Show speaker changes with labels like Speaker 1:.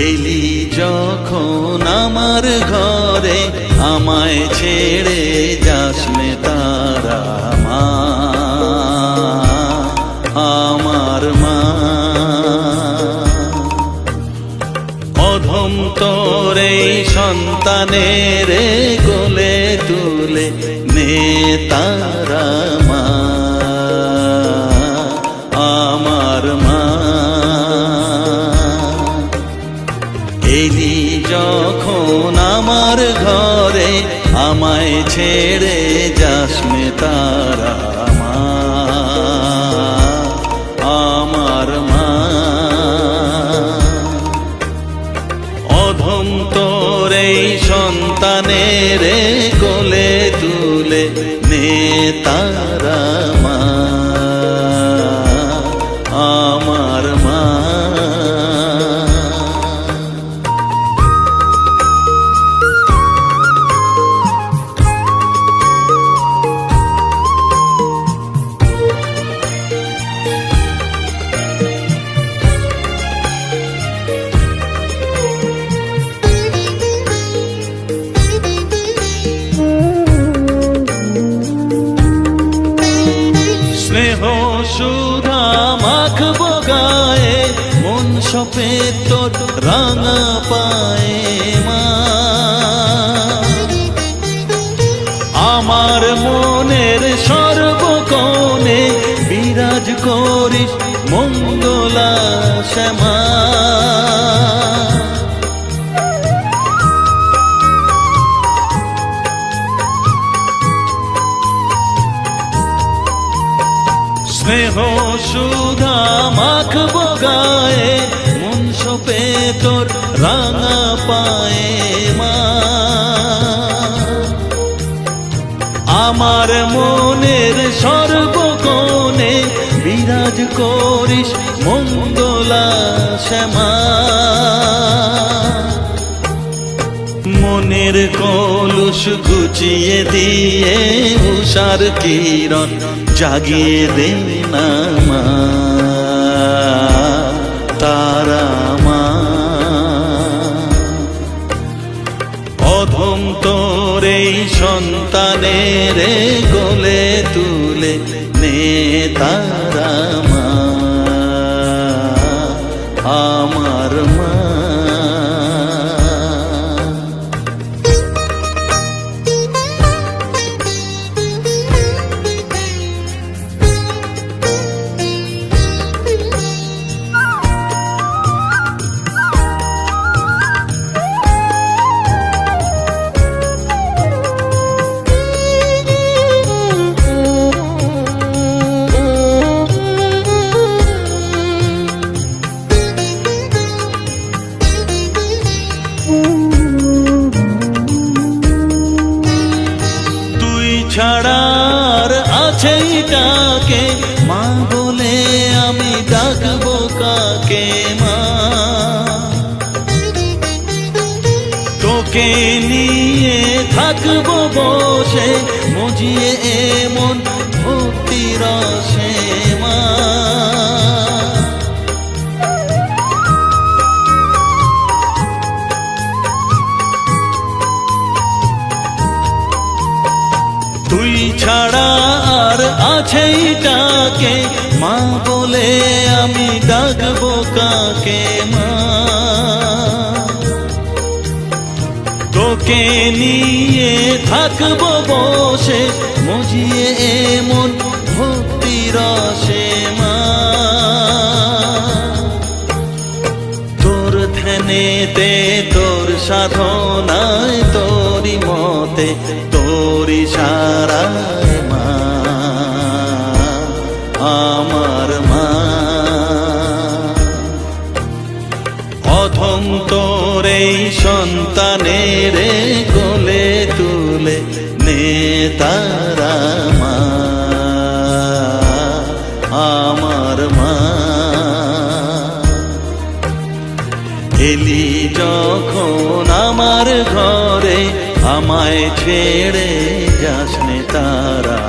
Speaker 1: এলি যখন আমার ঘরে আমায় ছেড়ে যাস নে তারা মা, আমার মা। অধম তোর এই সন্তানের কোলে তুলে নে তারা মা, আমার মা। এলি যখন আমার ঘরে আমায় ছেড়ে যাস নে তারা মা, আমার মা। অধম তোর এই সন্তানের কোলে তুলে নে তারা মা, আমার মা। স্নেহ সুধা মাখবো গায়ে, মন সপে তোর রাঙা পায়ে মা। আমার মনের সর্বকোণে বিরাজ করিস মঙ্গলা শ্যামা। স্নেহ সুধা মাখবো গায়ে, মন সপে তোর রাঙা পায়ে মা। আমার মনের সর্বকোণে বিরাজ করিস মঙ্গলা শ্যামা। মনের কলুষ ঘুচিয়ে দিয়ে উষার কিরণ জাগিয়ে দে না মা, তারা মা। অধম তোর এই সন্তানের কোলে তুলে নে তারা মা, আমার মা। ছাড়ার আছে ডাকে মা বলে আমি ডাকবো কাকে মা। তোকে নিয়ে থাকবো বসে মজিয়ে এমন ভক্তি রসে মা। তুই ছাড়া আর আছে ডাকে মা বলে আমি ডাকবো কাকে মা। তোকে নিয়ে থাকবো বসে মজিয়ে এমন ভক্তি রসে মা। তোর ধ্যানেতে তোর সাধনায় তোরি মতে তোরি সারায় মা, আমার মা। অধম তোর এই সন্তানের কোলে তুলে নে তারা মা, আমার মা। এলি যখন আমার ঘরে আমায় ছেড়ে যাস নে তারা